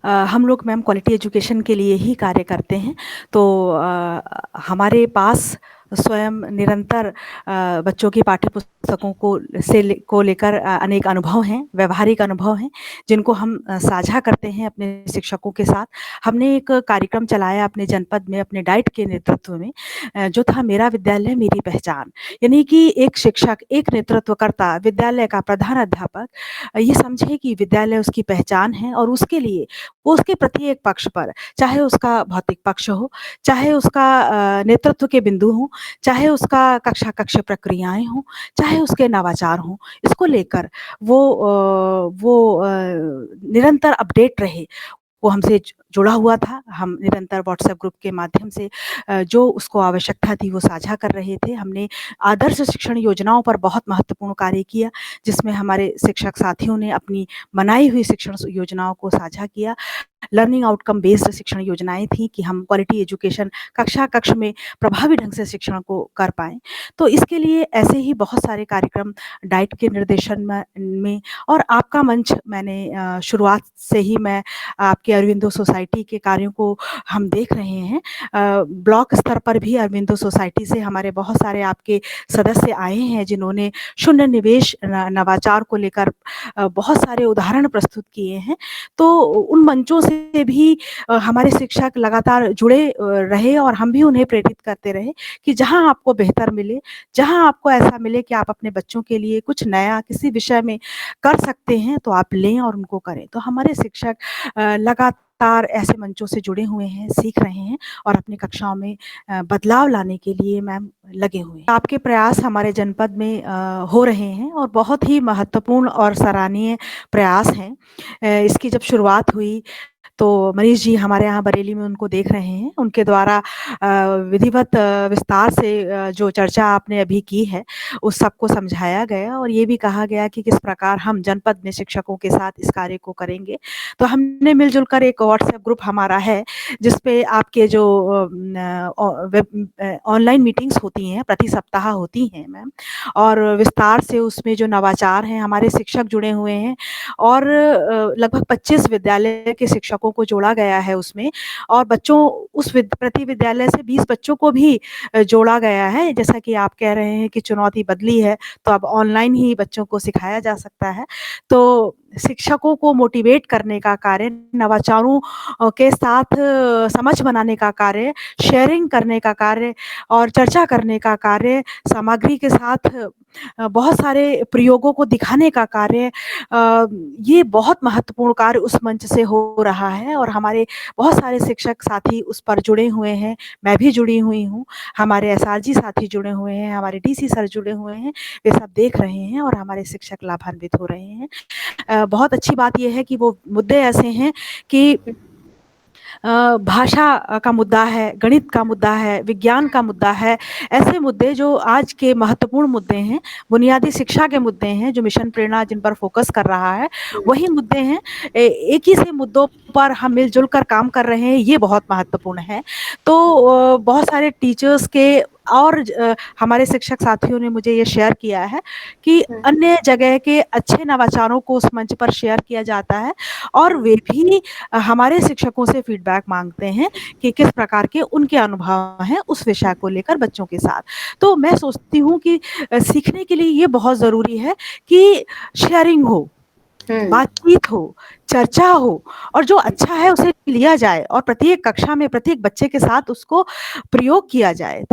हम लोग ma'am quality education के लिए ही कार्य करते हैं। तो हमारे पास स्वयं निरंतर बच्चों की पाठ्य पुस्तकों को लेकर अनेक अनुभव हैं, व्यावहारिक अनुभव हैं, जिनको हम साझा करते हैं अपने शिक्षकों के साथ। हमने एक कार्यक्रम चलाया अपने जनपद में, अपने डाइट के नेतृत्व में, जो था मेरा विद्यालय मेरी पहचान। यानी कि एक शिक्षक, एक नेतृत्वकर्ता, विद्यालय का प्रधानाध्यापक ये समझे कि विद्यालय उसकी पहचान है और उसके लिए वो उसके प्रत्येक पक्ष पर, चाहे उसका भौतिक पक्ष हो, चाहे उसका नेतृत्व के बिंदु हों, चाहे उसका कक्षा-कक्ष प्रक्रियाएँ हों, चाहे उसके नवाचार हों, इसको लेकर वो निरंतर अपडेट रहे। वो हमसे जुड़ा हुआ था। हम निरंतर व्हाट्सएप ग्रुप के माध्यम से जो उसको आवश्यकता थी वो साझा कर रहे थे। हमने आदर्श शिक्षण योजनाओं पर बहुत महत्वपूर्ण कार्य किया, जिसमें हमारे शिक्षक साथियों ने अपनी बनाई हुई शिक्षण योजनाओं को साझा किया। लर्निंग आउटकम बेस्ड शिक्षण योजनाएँ थी कि हम क्वालिटी एजुकेशन कक्षा-कक्ष में प्रभावी ढंग से शिक्षण को कर पाएँ। तो इसके लिए ऐसे ही बहुत सारे कार्यक्रम डाइट के निर्देशन में और आपका मंच मैंने शुरुआत से ही मैं आपके अरविंदो सोसाइटी के कार्यों को हम देख रहे हैं। ब्लॉक स्तर पर भी अरविंदो सोसाइटी से हमारे बहुत सारे आपके सदस्य आए हैं, जिन्होंने शून्य निवेश नवाचार को लेकर बहुत सारे उदाहरण प्रस्तुत किए हैं। तो उन मंचों से भी हमारे शिक्षक लगातार जुड़े रहे और हम भी उन्हें प्रेरित करते रहे कि जहाँ आपको बेहतर मिले, जहाँ आपको ऐसा मिले कि आप अपने बच्चों के लिए कुछ नया किसी विषय में कर सकते हैं, तो आप लें और उनको करें। तो हमारे शिक्षक लगातार ऐसे मंचों से जुड़े हुए हैं, सीख रहे हैं और अपनी कक्षाओं में बदलाव लाने के लिए मैम लगे हुए हैं। आपके प्रयास हमारे जनपद में हो रहे हैं और बहुत ही महत्वपूर्ण और सराहनीय प्रयास हैं। इसकी जब शुरुआत हुई तो मनीष जी हमारे यहाँ बरेली में उनको देख रहे हैं। उनके द्वारा विधिवत विस्तार से जो चर्चा आपने अभी की है, उस सबको समझाया गया और ये भी कहा गया कि किस प्रकार हम जनपद में शिक्षकों के साथ इस कार्य को करेंगे। तो हमने मिल-जुल कर एक व्हाट्सएप ग्रुप हमारा है, जिस पे आपके जो ऑनलाइन मीटिंग्स होती हैं, प्रति सप्ताह होती हैं मैम, और विस्तार से उसमें जो नवाचार हैं, हमारे शिक्षक जुड़े हुए हैं और लगभग 25 विद्यालय के शिक्षकों को जोड़ा गया है उसमें और बच्चों उस प्रति विद्यालय से 20 बच्चों को भी जोड़ा गया है। जैसा कि आप कह रहे हैं कि चुनौती बदली है, तो अब ऑनलाइन ही बच्चों को सिखाया जा सकता है। तो शिक्षकों को मोटिवेट करने का कार्य, नवाचारों के साथ समझ बनाने का कार्य, शेयरिंग करने का कार्य और चर्चा करने का कार्य, सामग्री के साथ बहुत सारे प्रयोगों को दिखाने का कार्य, ये बहुत महत्वपूर्ण कार्य उस मंच से हो रहा है और हमारे बहुत सारे शिक्षक साथी उस पर जुड़े हुए हैं। मैं भी जुड़ी हुई हूँ, हमारे एसआरजी साथी जुड़े हुए हैं, हमारे डीसी सर जुड़े हुए हैं, वे सब देख रहे हैं और हमारे शिक्षक लाभान्वित हो रहे हैं। बहुत अच्छी बात ये है कि वो मुद्दे ऐसे हैं कि भाषा का मुद्दा है, गणित का मुद्दा है, विज्ञान का मुद्दा है, ऐसे मुद्दे जो आज के महत्वपूर्ण मुद्दे हैं, बुनियादी शिक्षा के मुद्दे हैं, जो मिशन प्रेरणा जिन पर फ़ोकस कर रहा है, वही मुद्दे हैं। एक ही से मुद्दों पर हम मिल-जुल कर काम कर रहे हैं, ये बहुत महत्वपूर्ण है। तो बहुत सारे टीचर्स के और हमारे शिक्षक साथियों ने मुझे ये शेयर किया है कि अन्य जगह के अच्छे नवाचारों को उस मंच पर शेयर किया जाता है और वे भी हमारे शिक्षकों से फीडबैक माँगते हैं कि किस प्रकार के उनके अनुभव हैं उस विषय को लेकर बच्चों के साथ। तो मैं सोचती हूँ कि सीखने के लिए ये बहुत ज़रूरी है कि शेयरिंग हो, बातचीत हो, चर्चा हो और जो अच्छा है उसे लिया जाए और प्रत्येक कक्षा में प्रत्येक बच्चे के साथ उसको प्रयोग किया जाए।